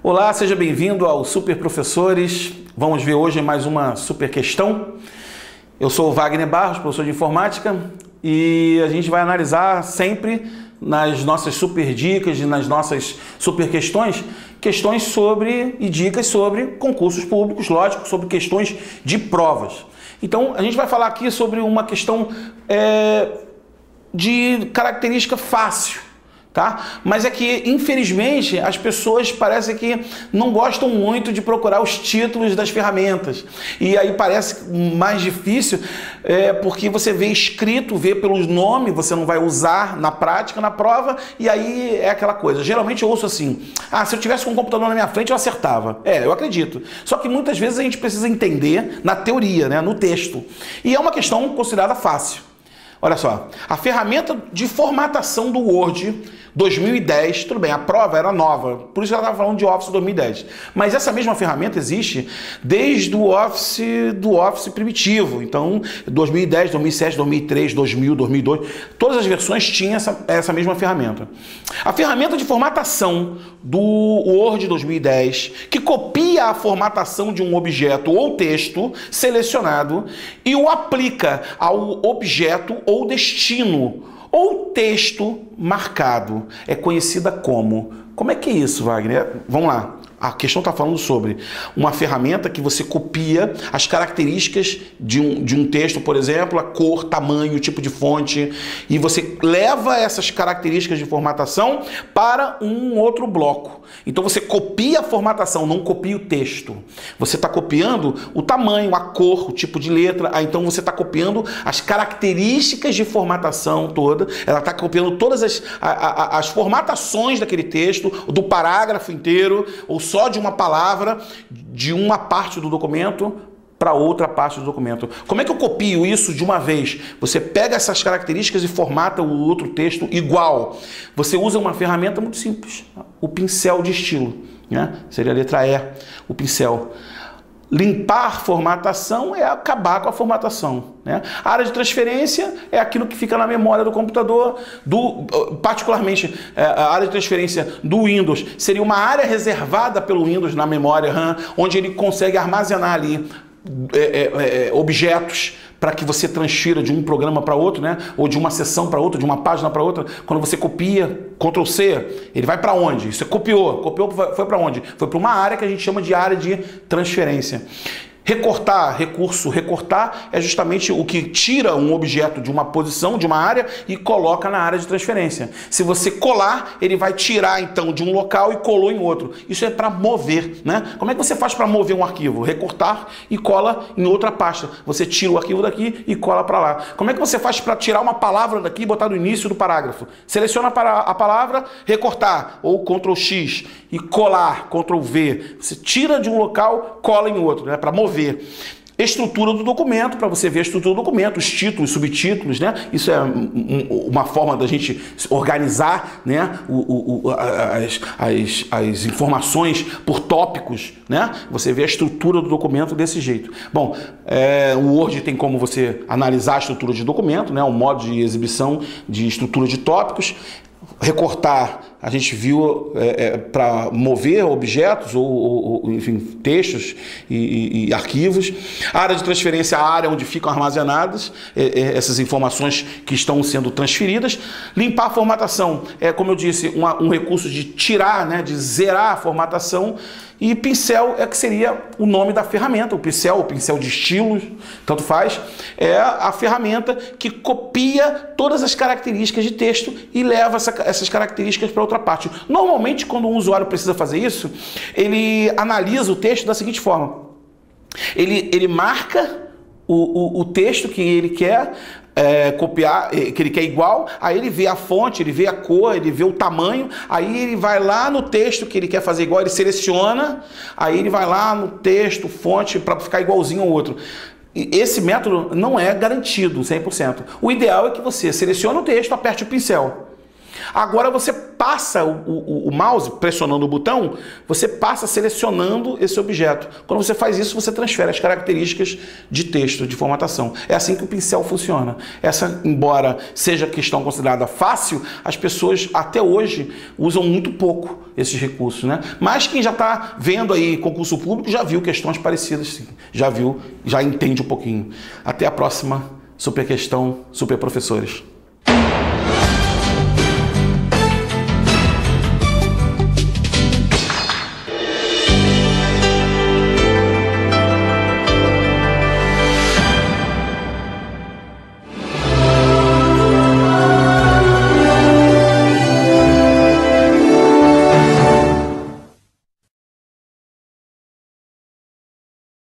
Olá, seja bem-vindo ao Super Professores. Vamos ver hoje mais uma super questão. Eu sou o Wagner Barros, professor de informática, e a gente vai analisar sempre nas nossas super dicas e nas nossas super questões, questões sobre e dicas sobre concursos públicos, lógico, sobre questões de provas. Então, a gente vai falar aqui sobre uma questão de característica fácil. Tá? Mas é que, infelizmente, as pessoas parecem que não gostam muito de procurar os títulos das ferramentas. E aí parece mais difícil, porque você vê escrito, vê pelos nomes, você não vai usar na prática, na prova, e aí é aquela coisa. Geralmente eu ouço assim, se eu tivesse com um computador na minha frente eu acertava. Eu acredito. Só que muitas vezes a gente precisa entender na teoria, né, no texto. E é uma questão considerada fácil. Olha só, a ferramenta de formatação do Word 2010, tudo bem, a prova era nova, por isso ela estava falando de Office 2010. Mas essa mesma ferramenta existe desde o Office primitivo. Então, 2010, 2007, 2003, 2000, 2002, todas as versões tinham essa mesma ferramenta. A ferramenta de formatação do Word 2010, que copia a formatação de um objeto ou texto selecionado e o aplica ao objeto ou destino, ou texto marcado. É conhecida como... Como é que é isso, Wagner? Vamos lá. A questão está falando sobre uma ferramenta que você copia as características de um texto, por exemplo, a cor, tamanho, tipo de fonte, e você leva essas características de formatação para um outro bloco. Então você copia a formatação, não copia o texto. Você está copiando o tamanho, a cor, o tipo de letra, então você está copiando as características de formatação toda, ela está copiando todas as formatações daquele texto, do parágrafo inteiro, ou só de uma palavra, de uma parte do documento para outra parte do documento. Como é que eu copio isso de uma vez? Você pega essas características e formata o outro texto igual. Você usa uma ferramenta muito simples, o pincel de estilo, né? Seria a letra E, o pincel. Limpar formatação é acabar com a formatação, né? A área de transferência é aquilo que fica na memória do computador, particularmente a área de transferência do Windows seria uma área reservada pelo Windows na memória RAM, onde ele consegue armazenar ali objetos para que você transfira de um programa para outro, né? Ou de uma seção para outra, de uma página para outra. Quando você copia, Ctrl C, ele vai para onde? Você copiou, foi para onde? Foi para uma área que a gente chama de área de transferência. Recortar, recurso recortar é justamente o que tira um objeto de uma posição, de uma área e coloca na área de transferência. Se você colar, ele vai tirar então de um local e colou em outro. Isso é para mover, né? Como é que você faz para mover um arquivo? Recortar e cola em outra pasta. Você tira o arquivo daqui e cola para lá. Como é que você faz para tirar uma palavra daqui e botar no início do parágrafo? Seleciona a palavra, recortar ou Ctrl X e colar, Ctrl V. Você tira de um local, cola em outro, né? Para mover. Estrutura do documento, para você ver a estrutura do documento, os títulos, subtítulos, né? Isso é uma forma da gente organizar, né? As informações por tópicos, né? Você vê a estrutura do documento desse jeito. Bom, o Word tem como você analisar a estrutura de documento, né? O modo de exibição de estrutura de tópicos. Recortar, a gente viu para mover objetos ou enfim, textos e arquivos. A área de transferência é a área onde ficam armazenadas essas informações que estão sendo transferidas. Limpar a formatação é, como eu disse, um recurso de tirar, né, de zerar a formatação. E pincel é que seria o nome da ferramenta, o pincel de estilos, tanto faz, é a ferramenta que copia todas as características de texto e leva essas características para outra parte. Normalmente, quando um usuário precisa fazer isso, ele analisa o texto da seguinte forma. Ele marca o texto que ele quer copiar, que ele quer igual, aí ele vê a fonte, ele vê a cor, ele vê o tamanho, aí ele vai lá no texto que ele quer fazer igual, ele seleciona, aí ele vai lá no texto, fonte, para ficar igualzinho ao outro. Esse método não é garantido 100%. O ideal é que você selecione o texto, aperte o pincel. Agora você passa o mouse pressionando o botão, você passa selecionando esse objeto. Quando você faz isso, você transfere as características de texto, de formatação. É assim que o pincel funciona. Essa, embora seja questão considerada fácil, as pessoas até hoje usam muito pouco esses recursos, né? Mas quem já está vendo aí concurso público já viu questões parecidas, sim. Já viu, já entende um pouquinho. Até a próxima Super Questão, Super Professores.